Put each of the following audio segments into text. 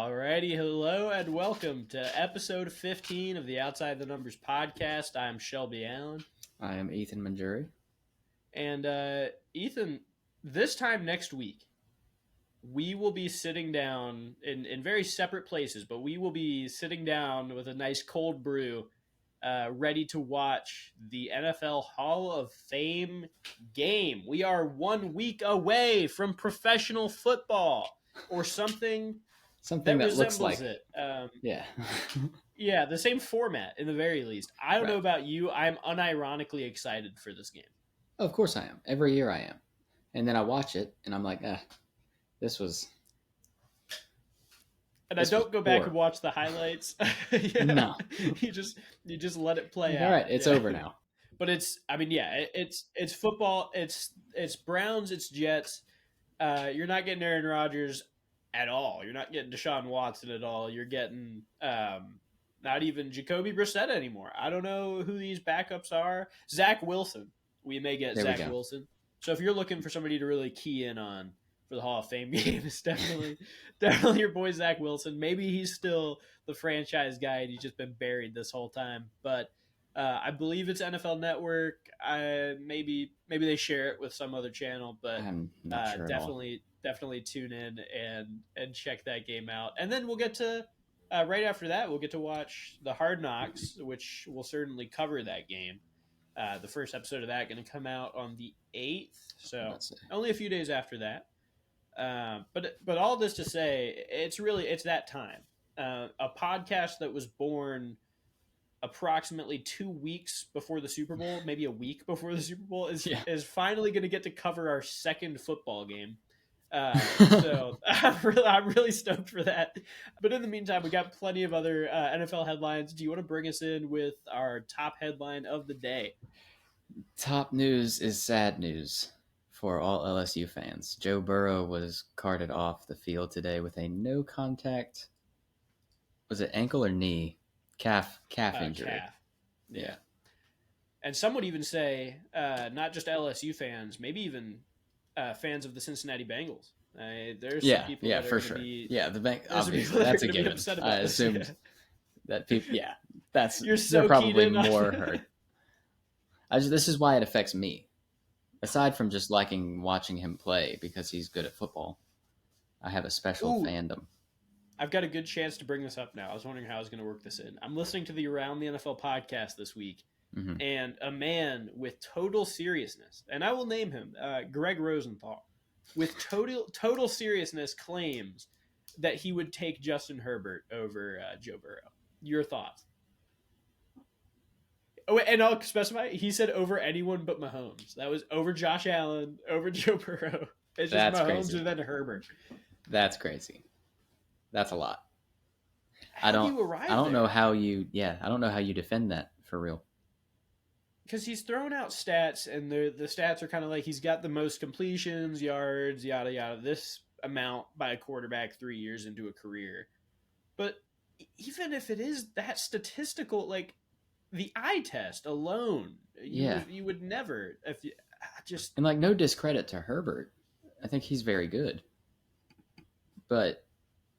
Alrighty, hello and welcome to episode 15 of the Outside the Numbers podcast. I'm Shelby Allen. I am Ethan Manjuri. And Ethan, this time next week, we will be sitting down in very separate places, but we will be sitting down with a nice cold brew, ready to watch the NFL Hall of Fame game. We are 1 week away from professional football or something that looks like it. Yeah. Yeah, the same format in the very least. I don't Right. know about you. I'm unironically excited for this game. Of course I am. Every year I am. And then I watch it and I'm like, this was. And this I don't go back poor. and watch the highlights. No. you just let it play out. All right, it's over now. But it's football. It's Browns. It's Jets. You're not getting Aaron Rodgers at all. You're not getting Deshaun Watson at all. You're getting not even Jacoby Brissett anymore. I don't know who these backups are. Zach Wilson. We may get Zach Wilson. So if you're looking for somebody to really key in on for the Hall of Fame game, it's definitely your boy Zach Wilson. Maybe he's still the franchise guy and he's just been buried this whole time. But I believe it's NFL Network. Maybe they share it with some other channel, but I'm not sure definitely tune in and check that game out. And then we'll get to right after that, we'll get to watch the Hard Knocks, which will certainly cover that game. The first episode of that going to come out on the 8th, so only a few days after that. But all this to say, it's that time. A podcast that was born approximately 2 weeks before the Super Bowl, maybe a week before the Super Bowl, is finally going to get to cover our second football game. So I'm really stoked for that. But in the meantime, we got plenty of other NFL headlines. Do you want to bring us in with our top headline of the day? Top news is sad news for all LSU fans. Joe Burrow was carted off the field today with a no contact. Was it ankle or knee? Calf injury. Calf. Yeah. And some would even say not just LSU fans, maybe even fans of the Cincinnati Bengals. There's some people that are for sure. The bank. Obviously, that's a given. I assumed that people. Yeah, they're probably more hurt. This is why it affects me. Aside from just liking watching him play because he's good at football, I have a special fandom. I've got a good chance to bring this up now. I was wondering how I was going to work this in. I'm listening to the Around the NFL podcast this week, and a man with total seriousness, and I will name him, Greg Rosenthal, with total seriousness claims that he would take Justin Herbert over Joe Burrow. Your thoughts? Oh, and I'll specify, he said over anyone but Mahomes. That was over Josh Allen, over Joe Burrow. It's just That's Mahomes crazy. And then Herbert. That's crazy. That's a lot. I don't know how you defend that for real. Because he's throwing out stats, and the stats are kind of like he's got the most completions, yards, yada yada, this amount by a quarterback 3 years into a career. But even if it is that statistical, like the eye test alone, you would never and like no discredit to Herbert. I think he's very good, but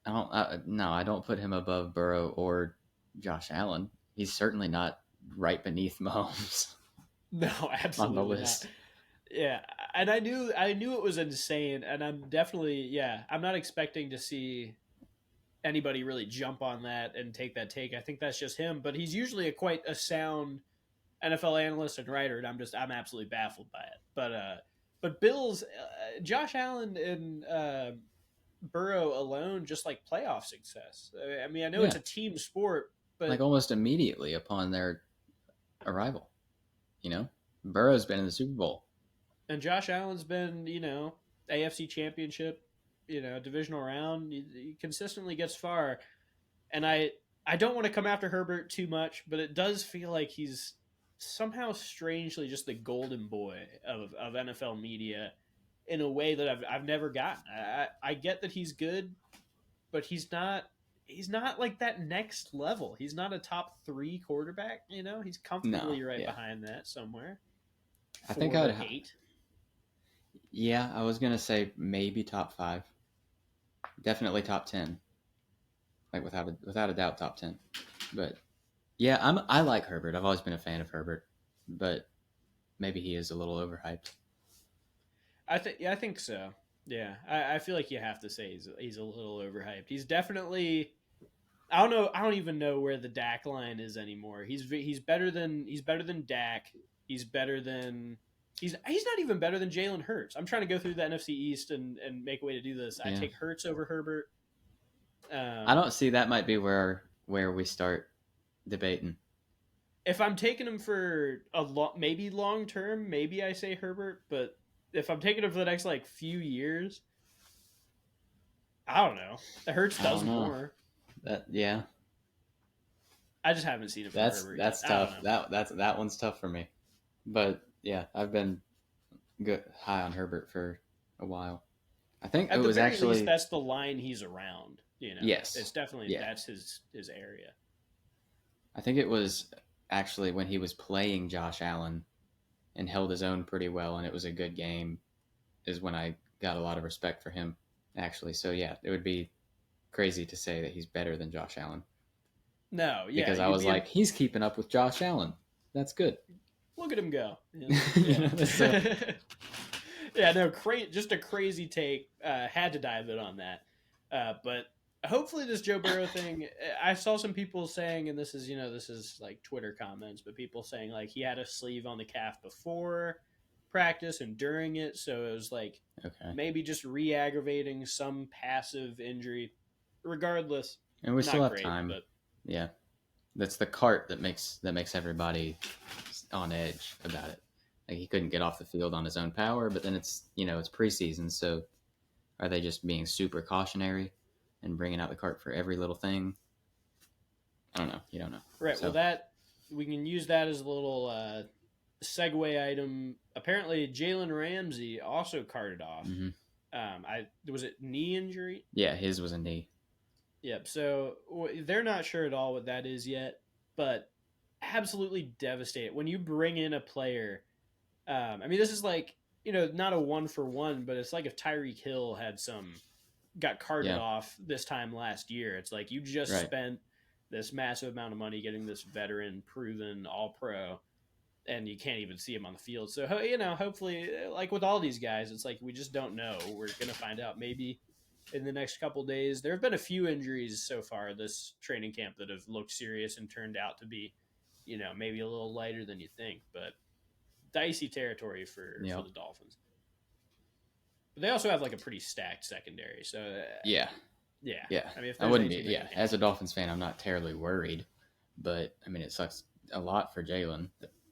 I don't put him above Burrow or Josh Allen. He's certainly not right beneath Mahomes. No, absolutely on the list. Not. Yeah, and I knew it was insane, and I'm definitely I'm not expecting to see anybody really jump on that and take that take. I think that's just him, but he's usually quite a sound NFL analyst and writer, and I'm absolutely baffled by it. But Bills, Josh Allen and Burrow alone, just like playoff success. I mean, I know it's a team sport, but like almost immediately upon their arrival, Burrow's been in the Super Bowl, and Josh Allen's been, AFC Championship, divisional round. He consistently gets far, and I don't want to come after Herbert too much, but it does feel like he's somehow strangely just the golden boy of NFL media. In a way that I've never gotten. I get that he's good, but he's not like that next level. He's not a top 3 quarterback. He's comfortably behind that somewhere. I think I'd 8. Yeah, I was gonna say maybe top 5. Definitely top 10. like without a doubt top 10. But yeah, I like Herbert. I've always been a fan of Herbert, but maybe he is a little overhyped. I think so. Yeah, I feel like you have to say he's a little overhyped. He's definitely. I don't know. I don't even know where the Dak line is anymore. He's better than Dak. He's better than he's not even better than Jalen Hurts. I'm trying to go through the NFC East and make a way to do this. I take Hurts over Herbert. I don't see that might be where we start debating. If I'm taking him for maybe long term, maybe I say Herbert. But if I'm taking him for the next like few years, I don't know. Hurts does more. Yeah. I just haven't seen it. That's tough. That one's tough for me. But yeah, I've been high on Herbert for a while. I think it was actually least, that's the line he's around. You know, yes, it's definitely that's his area. I think it was actually when he was playing Josh Allen and held his own pretty well, and it was a good game, is when I got a lot of respect for him. Actually, so yeah, it would be crazy to say that he's better than Josh Allen. No, yeah, because I was like, he's keeping up with Josh Allen. That's good. Look at him go. Yeah, yeah no, just a crazy take. Had to dive in on that, but hopefully this Joe Burrow thing. I saw some people saying, and this is like Twitter comments, but people saying like he had a sleeve on the calf before practice and during it, so it was like maybe just re-aggravating some passive injury. Regardless, and we still have time. But yeah, that's the cart that makes everybody on edge about it. Like he couldn't get off the field on his own power, but then it's preseason, so are they just being super cautionary and bringing out the cart for every little thing? I don't know. You don't know, right? So. Well, that we can use that as a little segue item. Apparently, Jalen Ramsey also carted off. Mm-hmm. Was it knee injury? Yeah, his was a knee. Yep. So they're not sure at all what that is yet, but absolutely devastated when you bring in a player. I mean, this is like not a 1-for-1, but it's like if Tyreek Hill got carted off this time last year. It's like you just spent this massive amount of money getting this veteran, proven All-Pro, and you can't even see him on the field. So hopefully, like with all these guys, it's like we just don't know. We're gonna find out maybe in the next couple days. There have been a few injuries so far this training camp that have looked serious and turned out to be, maybe a little lighter than you think, but dicey territory for the Dolphins. But they also have like a pretty stacked secondary. So yeah. I mean, if I wouldn't be. Yeah, as a Dolphins fan, I'm not terribly worried, but I mean, it sucks a lot for Jalen.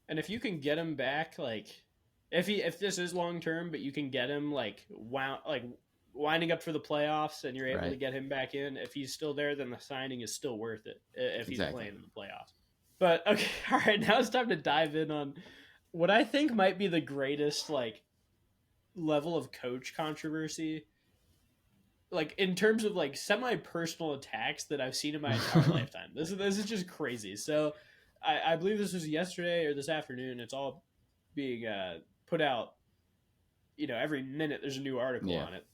And if you can get him back, like if this is long term, but you can get him winding up for the playoffs, and you're able to get him back in. If he's still there, then the signing is still worth it if he's playing in the playoffs. But okay, all right, now it's time to dive in on what I think might be the greatest level of coach controversy, like in terms of like semi-personal attacks that I've seen in my entire lifetime. This is just crazy. So I believe this was yesterday or this afternoon. It's all being put out. Every minute there's a new article on it.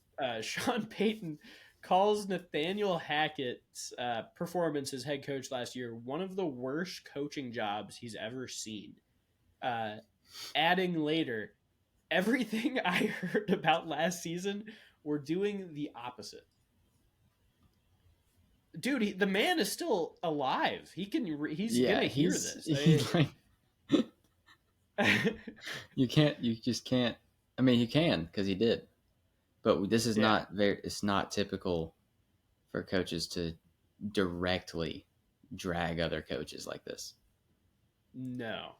Sean Payton calls Nathaniel Hackett's performance as head coach last year one of the worst coaching jobs he's ever seen. Adding later, everything I heard about last season, we're doing the opposite. Dude, the man is still alive. He's gonna hear this. You just can't. I mean, he can because he did. But this is it's not typical for coaches to directly drag other coaches like this. No.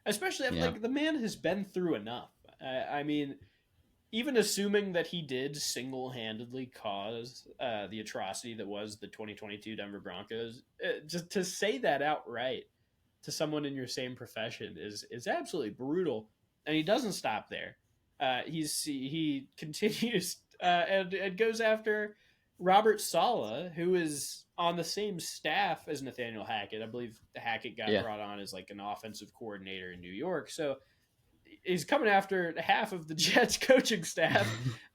Especially if the man has been through enough. I mean, even assuming that he did single-handedly cause the atrocity that was the 2022 Denver Broncos, just to say that outright to someone in your same profession is absolutely brutal. And he doesn't stop there. He continues and goes after Robert Saleh, who is on the same staff as Nathaniel Hackett. I believe Hackett got brought on as like an offensive coordinator in New York. So he's coming after half of the Jets coaching staff.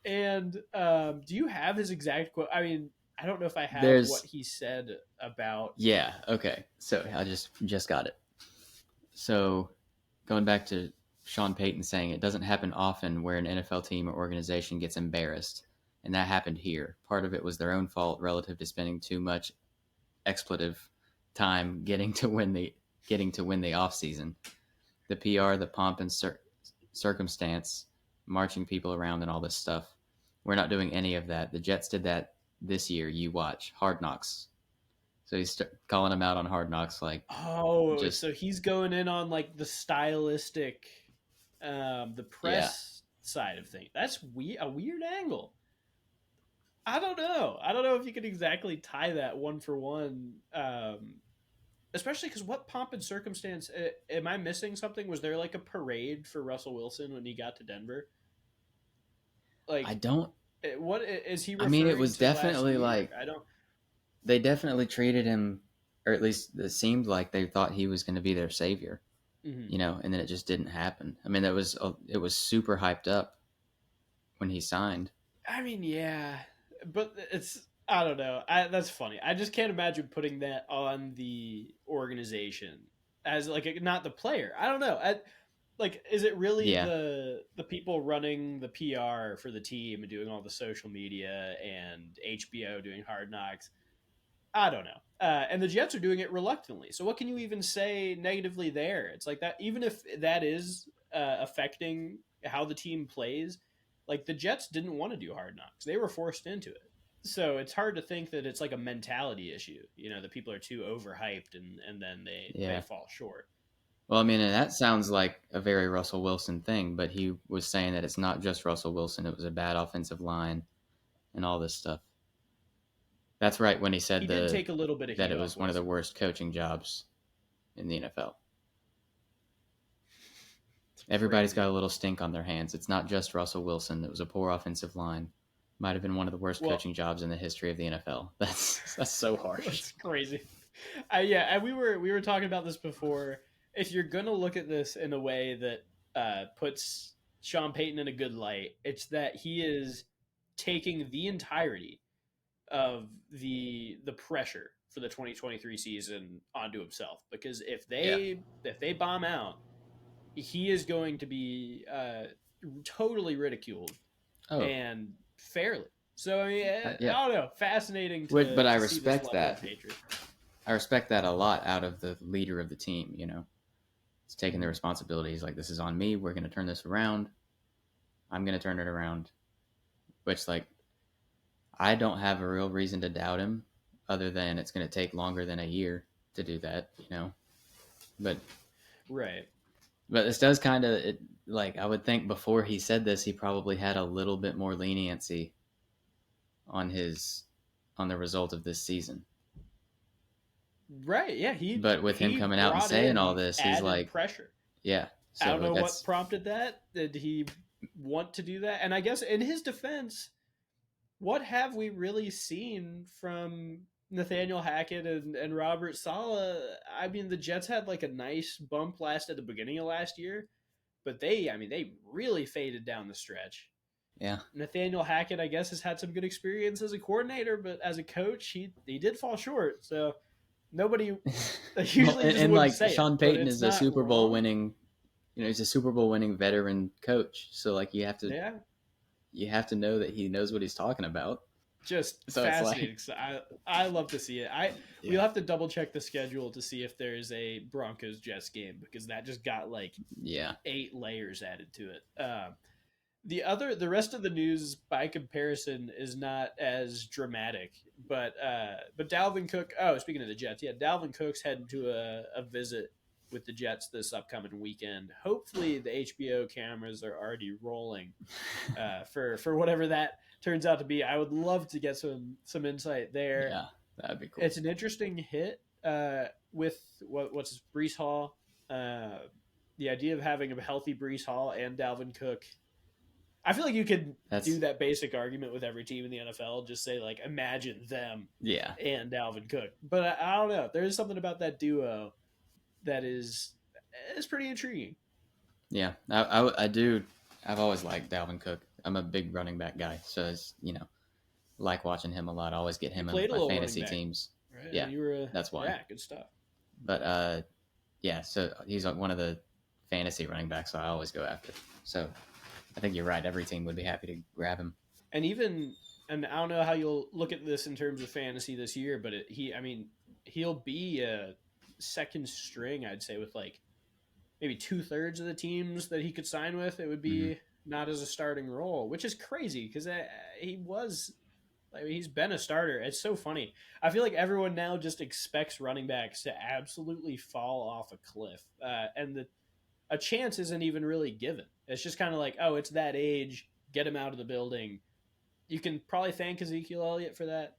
And do you have his exact quote? I mean, I don't know if I have what he said about. Yeah. Okay. So I just got it. So going back to Sean Payton saying it doesn't happen often where an NFL team or organization gets embarrassed, and that happened here. Part of it was their own fault relative to spending too much expletive time getting to win the offseason. The PR, the pomp and circumstance, marching people around and all this stuff. We're not doing any of that. The Jets did that this year. You watch Hard Knocks. So he's calling him out on Hard Knocks, like, so he's going in on like the stylistic, the press side of things. That's a weird angle. I don't know if you can exactly tie that one for one, especially because what pomp and circumstance? Am I missing something? Was there like a parade for Russell Wilson when he got to Denver? Like, I don't. What is he? I mean, it was definitely like I don't. They definitely treated him, or at least it seemed like they thought he was going to be their savior, and then it just didn't happen. I mean, it was super hyped up when he signed. I mean, yeah, but I don't know. That's funny. I just can't imagine putting that on the organization as like not the player. I don't know. Is it really the people running the PR for the team and doing all the social media and HBO doing Hard Knocks? I don't know. And the Jets are doing it reluctantly. So what can you even say negatively there? It's like that. Even if that is affecting how the team plays, like the Jets didn't want to do Hard Knocks. They were forced into it. So it's hard to think that it's like a mentality issue. The people are too overhyped and then they fall short. Well, I mean, and that sounds like a very Russell Wilson thing, but he was saying that it's not just Russell Wilson. It was a bad offensive line and all this stuff. That's right when he said he did take a little bit of that it was one of the worst coaching jobs in the NFL. Everybody's got a little stink on their hands. It's not just Russell Wilson. It was a poor offensive line. Might have been one of the worst coaching jobs in the history of the NFL. That's so harsh. That's crazy. And we were talking about this before. If you're gonna look at this in a way that puts Sean Payton in a good light, it's that he is taking the entirety of the pressure for the 2023 season onto himself, because if they bomb out, he is going to be totally ridiculed and fairly. So I mean, I don't know, fascinating. But I respect that. I respect that a lot out of the leader of the team. It's taking the responsibilities. Like, this is on me. We're going to turn this around. I'm going to turn it around. Which, like, I don't have a real reason to doubt him, other than it's going to take longer than a year to do that, But right. But this does kind of, like, I would think before he said this, he probably had a little bit more leniency on the result of this season. Right. Yeah. But with him coming out and saying all this, he's like pressure. Yeah. So I don't know what prompted that. Did he want to do that? And I guess in his defense, what have we really seen from Nathaniel Hackett and Robert Saleh? I mean, the Jets had like a nice bump at the beginning of last year, but they really faded down the stretch. Yeah. Nathaniel Hackett, I guess, has had some good experience as a coordinator, but as a coach, he did fall short. So nobody usually and like Sean Payton is a Super Bowl winning, he's a Super Bowl winning veteran coach. So like you have to know that he knows what he's talking about. Just so fascinating. I love to see it. We'll have to double check the schedule to see if there's a Broncos Jets game, because that just got 8 layers added to it. The rest of the news by comparison is not as dramatic, but Dalvin Cook. Oh, speaking of the Jets, Dalvin Cook's heading to a visit with the Jets this upcoming weekend. Hopefully, the HBO cameras are already rolling for whatever that turns out to be. I would love to get some insight there. Yeah, that'd be cool. It's an interesting hit with what's Breece Hall. The idea of having a healthy Breece Hall and Dalvin Cook. I feel like you could do that basic argument with every team in the NFL. Just say, like, imagine them and Dalvin Cook. But I don't know. There is something about that duo that is pretty intriguing. Yeah, I do. I've always liked Dalvin Cook. I'm a big running back guy. So, like watching him a lot. I always get him in my fantasy teams. Right? Yeah, that's why. Yeah, good stuff. But yeah, so he's one of the fantasy running backs, so I always go after. So I think you're right. Every team would be happy to grab him. And I don't know how you'll look at this in terms of fantasy this year, but he'll be a second string, I'd say, with like maybe 2/3 of the teams that he could sign with. It would be not as a starting role, which is crazy because he's been a starter. It's so funny. I feel like everyone now just expects running backs to absolutely fall off a cliff, and a chance isn't even really given. It's just kind of like, oh, it's that age. Get him out of the building. You can probably thank Ezekiel Elliott for that,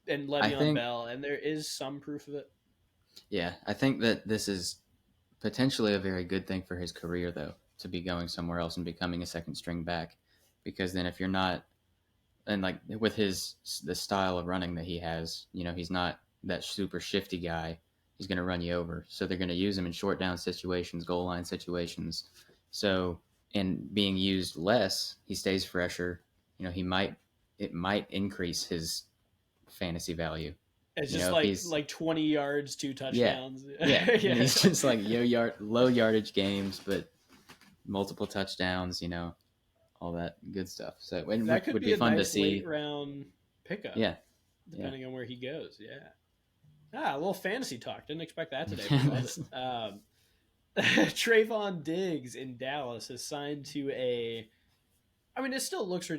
and Le'Veon Bell, and there is some proof of it. Yeah, I think that this is potentially a very good thing for his career, though, to be going somewhere else and becoming a second string back, because then if you're not, and like with the style of running that he has, he's not that super shifty guy. He's going to run you over, so they're going to use him in short down situations, goal line situations. So, in being used less, he stays fresher. It might increase his fantasy value. It's just like 20 yards, 2 touchdowns. Yeah. Yeah. He's just like low yardage games, but multiple touchdowns, all that good stuff. So that would be fun to see. Late round pickup. Yeah. Depending on where he goes. Yeah. A little fantasy talk. Didn't expect that today. Trayvon Diggs in Dallas is signed to it still looks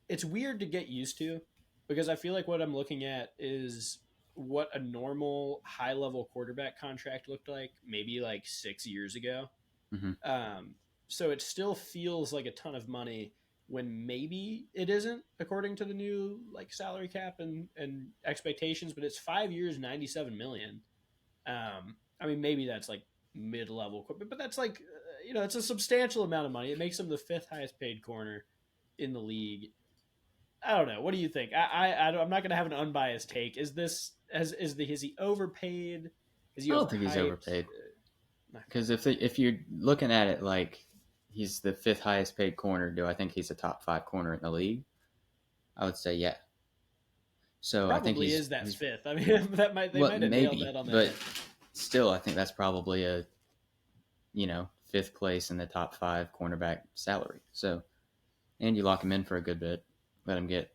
it's weird to get used to, because I feel like what I'm looking at is what a normal high-level quarterback contract looked like maybe like 6 years ago. Mm-hmm. So it still feels like a ton of money when maybe it isn't, according to the new like salary cap and expectations, but it's 5 years, $97 million. Maybe that's like mid-level, but that's like, it's a substantial amount of money. It makes him the 5th highest paid corner in the league. I don't know. What do you think? I'm not going to have an unbiased take. Is he overpaid? I don't think he's overpaid. Because if you're looking at it like he's the 5th highest paid corner, do I think he's a top 5 corner in the league? I would say yeah. So probably I think is that 5th. I mean, they might have nailed that on that. But still, I think that's probably a 5th place in the top 5 cornerback salary. So, and you lock him in for a good bit. Let him get,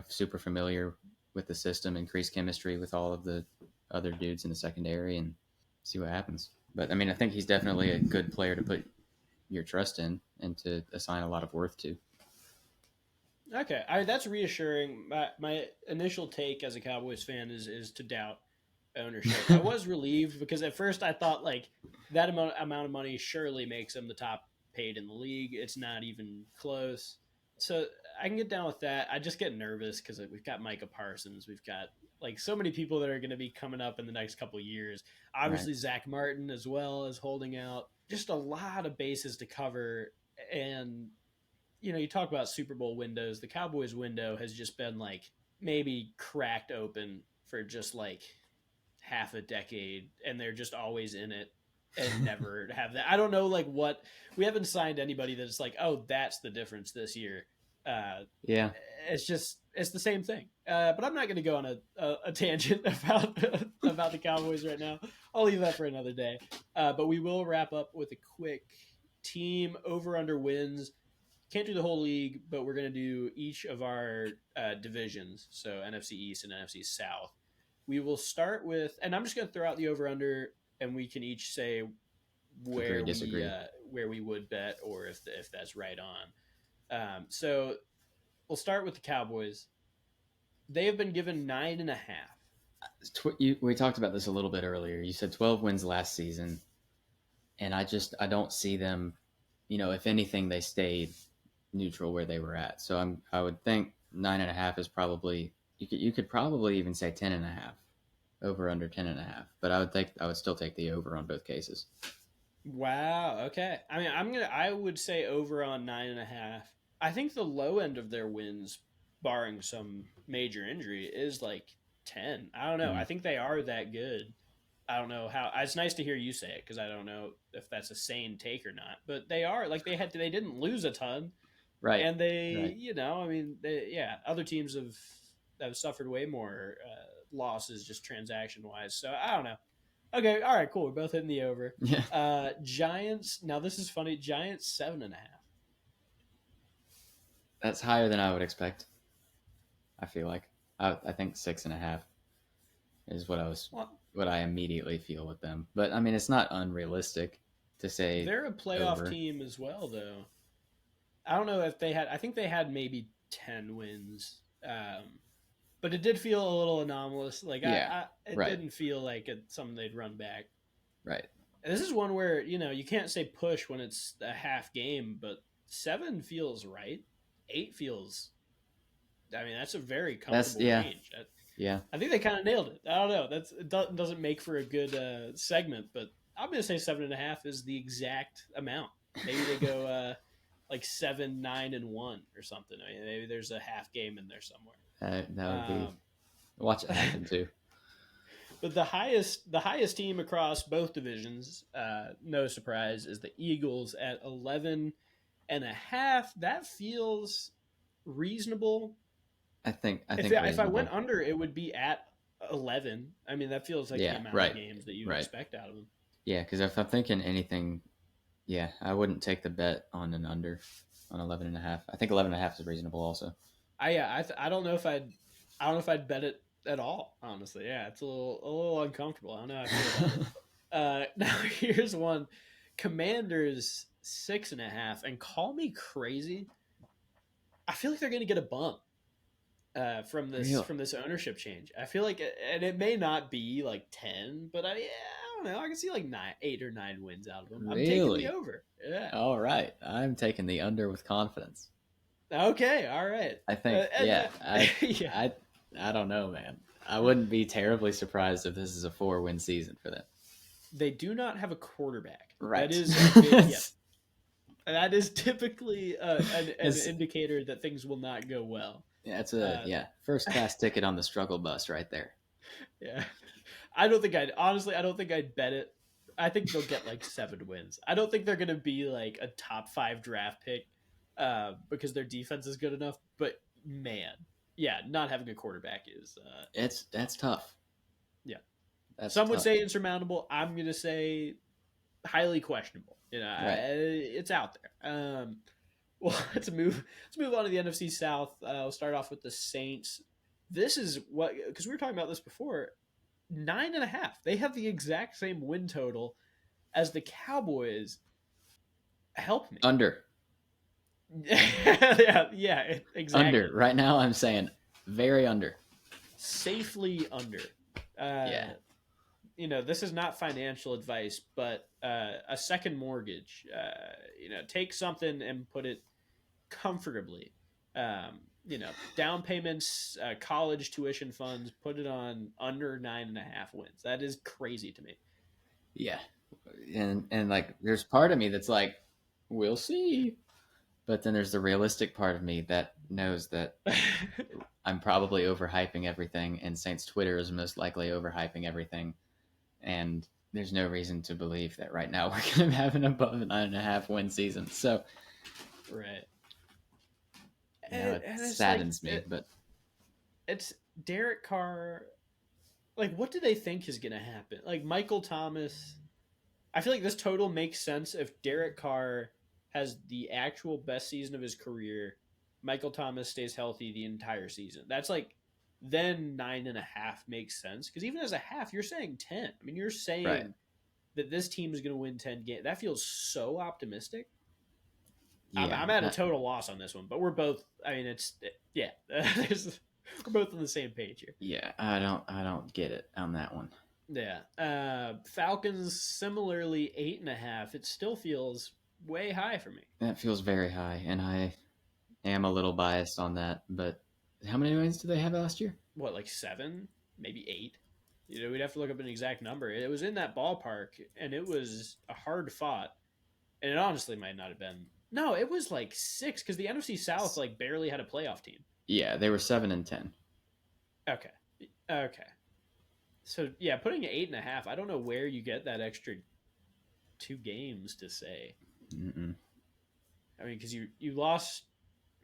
super familiar with the system, increase chemistry with all of the other dudes in the secondary, and see what happens. But, I think he's definitely a good player to put your trust in and to assign a lot of worth to. Okay. that's reassuring. My initial take as a Cowboys fan is to doubt ownership. I was relieved because at first I thought like that amount of money surely makes him the top paid in the league. It's not even close. So I can get down with that. I just get nervous because we've got Micah Parsons. We've got like so many people that are going to be coming up in the next couple of years. Obviously, right. Zach Martin as well is holding out. Just a lot of bases to cover. And, you talk about Super Bowl windows. The Cowboys window has just been like maybe cracked open for just like half a decade. And they're just always in it and never have that. I don't know, like what we haven't signed anybody that's like, oh, that's the difference this year. Yeah, it's the same thing. But I'm not going to go on a tangent about the Cowboys right now. I'll leave that for another day. But we will wrap up with a quick team over under wins. Can't do the whole league, but we're going to do each of our divisions. So NFC East and NFC South. We will start with, and I'm just going to throw out the over under. And we can each say where we would bet or if that's right on. So we'll start with the Cowboys. They have been given 9.5. We talked about this a little bit earlier. You said 12 wins last season, and I don't see them. If anything, they stayed neutral where they were at. So I would think 9.5 is probably you could probably even say 10.5. Over under 10.5, but I would still take the over on both cases. Wow. Okay. I would say over on 9.5. I think the low end of their wins, barring some major injury, is like 10. I don't know. I think they are that good. I don't know how. It's nice to hear you say it because I don't know if that's a sane take or not. But they are like they didn't lose a ton. Right. And they, I mean, other teams have suffered way more losses just transaction wise. So I don't know. Okay, all right, cool. We're both hitting the over. Yeah. Giants. Now this is funny. Giants 7.5. That's higher than I would expect. I feel like I think 6.5 is what I immediately feel with them. But I mean, it's not unrealistic to say they're a playoff over. team as well, though. I don't know if they had. I think they had maybe 10 wins, but it did feel a little anomalous. Like it didn't feel like something they'd run back. Right. And this is one where you can't say push when it's a half game, but 7 feels right. 8 feels. I mean, that's a very comfortable range. Yeah. I think they kind of nailed it. I don't know. It doesn't make for a good segment, but I'm going to say 7.5 is the exact amount. Maybe they go like 7, 9, and 1 or something. I mean, maybe there's a half game in there somewhere. That would be. Watch it happen too. But the highest team across both divisions, no surprise, is the Eagles at 11.5. That feels reasonable. I think if I went under, it would be at 11. I mean, that feels like the amount of games that you expect out of them. Yeah, because if I'm thinking anything, I wouldn't take the bet on an under on 11.5. I think 11.5 is reasonable also. I don't know if I'd bet it at all. Honestly, it's a little uncomfortable. I don't know how I feel about it. Now here's one: Commanders 6.5, and call me crazy. I feel like they're going to get a bump. From this ownership change, I feel like, and it may not be like 10, but I don't know. I can see like 8 or 9 wins out of them. I'm taking the over. Yeah. All right, I'm taking the under with confidence. Okay, all right. I think, I don't know, man. I wouldn't be terribly surprised if this is a 4-win season for them. They do not have a quarterback. Right. That is that is typically an indicator that things will not go well. Yeah, it's a first class ticket on the struggle bus right there. Yeah, I don't think I'd bet it. I think they'll get like 7 wins. I don't think they're gonna be like a top 5 draft pick because their defense is good enough. But man, not having a quarterback is that's tough. Yeah, some would say insurmountable. I'm gonna say highly questionable. It's out there. Well, let's move on to the NFC South. We'll start off with the Saints. This is because we were talking about this before. 9.5. They have the exact same win total as the Cowboys. Help me. Under. yeah, exactly. Under. Right now, I'm saying very under. Safely under. This is not financial advice, but a second mortgage. Take something and put it comfortably. Down payments, college tuition funds, put it on under 9.5 wins. That is crazy to me. Yeah. And like, there's part of me that's like, we'll see. But then there's the realistic part of me that knows that I'm probably overhyping everything, and Saints Twitter is most likely overhyping everything. And there's no reason to believe that right now we're going to have an above 9.5 win season. So, right. It saddens me, but it's Derek Carr. Like, what do they think is going to happen? Like, Michael Thomas. I feel like this total makes sense if Derek Carr has the actual best season of his career. Michael Thomas stays healthy the entire season. That's like, then 9.5 makes sense. Because even as a half, you're saying 10. I mean, you're saying that this team is going to win 10 games. That feels so optimistic. Yeah, I'm at a total loss on this one, but we're both. I mean, we're both on the same page here. Yeah, I don't get it on that one. Yeah, Falcons similarly 8.5. It still feels way high for me. That feels very high, and I am a little biased on that. But how many wins did they have last year? What, like 7, maybe 8? We'd have to look up an exact number. It was in that ballpark, and it was a hard fought, and it honestly might not have been. No, it was like 6 because the NFC South like barely had a playoff team. Yeah, they were 7-10. Okay. So yeah, putting 8.5. I don't know where you get that extra 2 games to say. Mm-mm. I mean, because you lost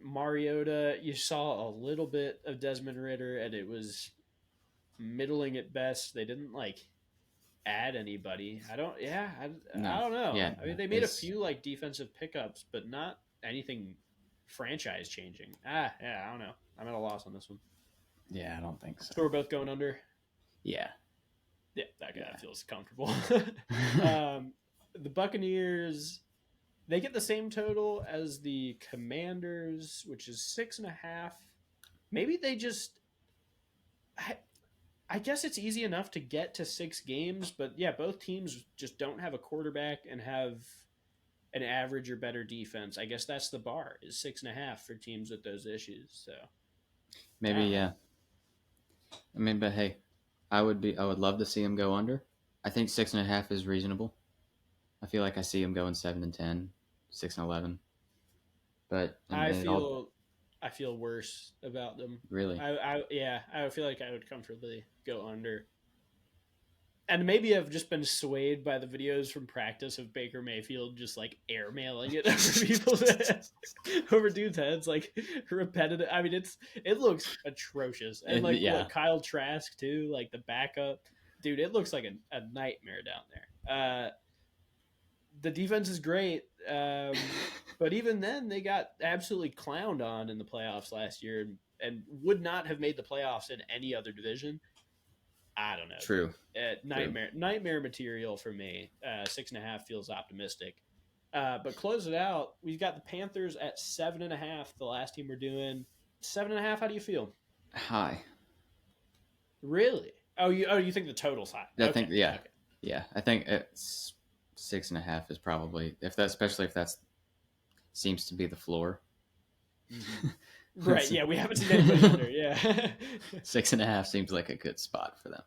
Mariota, you saw a little bit of Desmond Ridder, and it was middling at best. They didn't add anybody. I don't know. Yeah, I mean, they made a few defensive pickups, but not anything franchise changing. Yeah, I don't know. I'm at a loss on this one. Yeah, I don't think so. So we're both going under. Yeah, that guy feels comfortable. The Buccaneers, they get the same total as the Commanders, which is 6.5. Maybe they just. I guess it's easy enough to get to 6 games, but yeah, both teams just don't have a quarterback and have an average or better defense. I guess that's the bar, is 6.5 for teams with those issues. So maybe, yeah. I mean, but hey, I would love to see him go under. I think 6.5 is reasonable. I feel like I see him going 7-10, 6-11. But I feel worse about them. Really? I feel like I would comfortably go under. And maybe I've just been swayed by the videos from practice of Baker Mayfield just airmailing it over people's heads, over dudes' heads, repetitive. I mean, it looks atrocious. And Kyle Trask too, the backup, dude. It looks like a nightmare down there. The defense is great, but even then, they got absolutely clowned on in the playoffs last year, and would not have made the playoffs in any other division. I don't know. True. Nightmare material for me. 6.5 feels optimistic. But close it out. We've got the Panthers at 7.5. The last team we're doing 7.5. How do you feel? High. Really? You think the total's high? I think yeah. I think it's 6.5 is probably especially if that seems to be the floor. Mm-hmm. Right, yeah, we haven't seen anybody under, yeah. 6.5 seems like a good spot for them.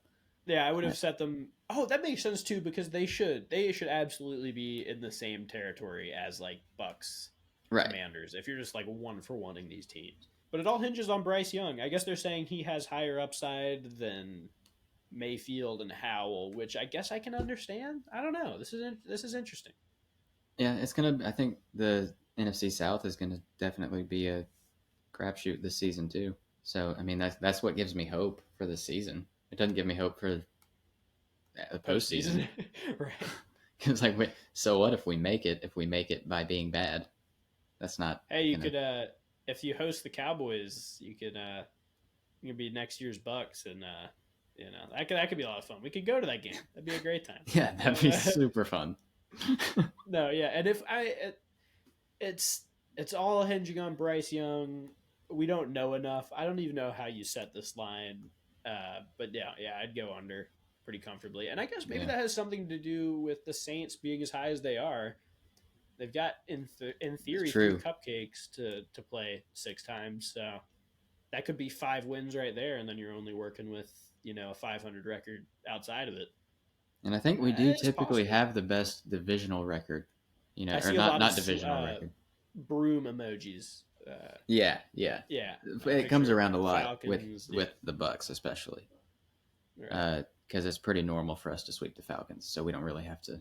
Yeah, I would have set them. Oh, that makes sense too, because they should absolutely be in the same territory as Bucks, right. Commanders. If you're just 1-for-1ing these teams, but it all hinges on Bryce Young. I guess they're saying he has higher upside than Mayfield and Howell, which I guess I can understand. I don't know. This is interesting. Yeah, it's gonna. I think the NFC South is gonna definitely be a crapshoot this season too. So I mean that's what gives me hope for this season. It doesn't give me hope for the postseason, right? Because so what if we make it? If we make it by being bad, that's not. Hey, you could if you host the Cowboys, you could be next year's Bucks, and that could be a lot of fun. We could go to that game. That'd be a great time. Yeah, that'd be super fun. No, yeah, and if it's all hinging on Bryce Young. We don't know enough. I don't even know how you set this line. But yeah, I'd go under pretty comfortably. And I guess maybe that has something to do with the Saints being as high as they are. They've got, in theory, 3 cupcakes to play 6 times. So that could be 5 wins right there, and then you're only working with, a 500 record outside of it. And I think we do typically have the best divisional record. Or not divisional record. Broom emojis. Yeah. It comes around a lot Falcons, with the Bucks, especially, because it's pretty normal for us to sweep the Falcons, so we don't really have to.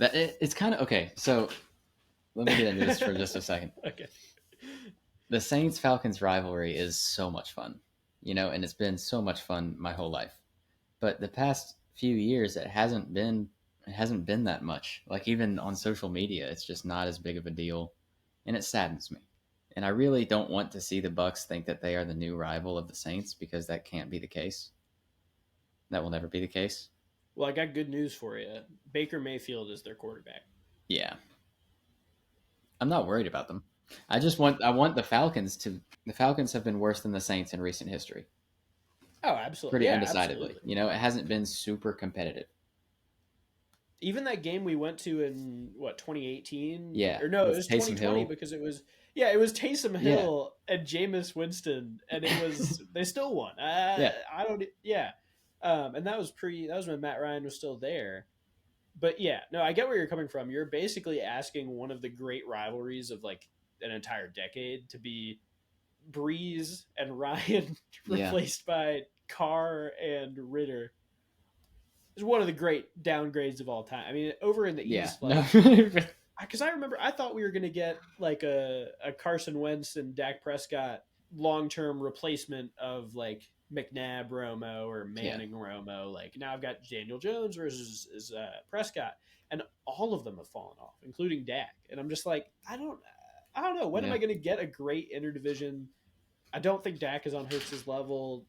It's kind of okay. So let me get into this for just a second. Okay. The Saints-Falcons rivalry is so much fun, and it's been so much fun my whole life. But the past few years, it hasn't been that much. Even on social media, it's just not as big of a deal. And it saddens me. And I really don't want to see the Bucks think that they are the new rival of the Saints, because that can't be the case. That will never be the case. Well, I got good news for you. Baker Mayfield is their quarterback. Yeah. I'm not worried about them. I want the Falcons to. The Falcons have been worse than the Saints in recent history. Oh, absolutely. Pretty undecidedly. Absolutely. It hasn't been super competitive. Even that game we went to in 2018? Yeah. Or no, it was 2020 Hill. Because it was Taysom Hill and Jameis Winston, and it was they still won. And that was when Matt Ryan was still there. But yeah, no, I get where you're coming from. You're basically asking one of the great rivalries of an entire decade to be Breeze and Ryan replaced by Carr and Ritter. It's one of the great downgrades of all time. I mean, over in the East, because I remember I thought we were going to get like a Carson Wentz and Dak Prescott long-term replacement of like McNabb Romo or Manning Romo. Like now I've got Daniel Jones versus Prescott, and all of them have fallen off, including Dak. And I'm just like, I don't know. When am I going to get a great interdivision? I don't think Dak is on Hurts's level.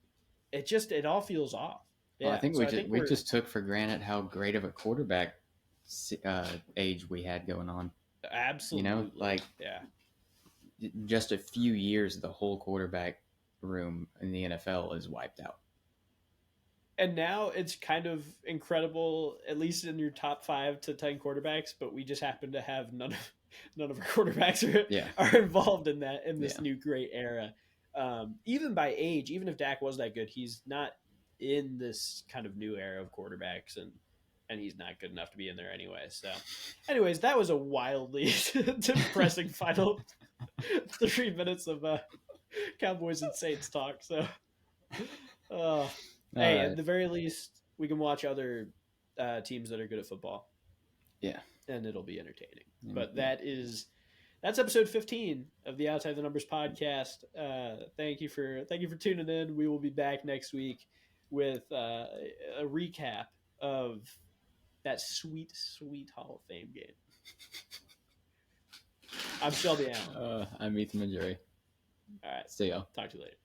It all feels off. Yeah, well, I think we just took for granted how great of a quarterback age we had going on. Absolutely. You know, like just a few years, the whole quarterback room in the NFL is wiped out. And now it's kind of incredible, at least in your top 5 to 10 quarterbacks, but we just happen to have none of our quarterbacks are involved in this new great era. Even by age, even if Dak was that good, he's not in this kind of new era of quarterbacks, and he's not good enough to be in there anyway. So, anyways, that was a wildly depressing final 3 minutes of Cowboys and Saints talk. So, hey, at the very least, we can watch other teams that are good at football. Yeah, and it'll be entertaining. But that's episode 15 of the Outside the Numbers podcast. Thank you for tuning in. We will be back next week with a recap of that sweet, sweet Hall of Fame game. I'm Shelby Allen. I'm Ethan Majuri. All right. See y'all. Talk to you later.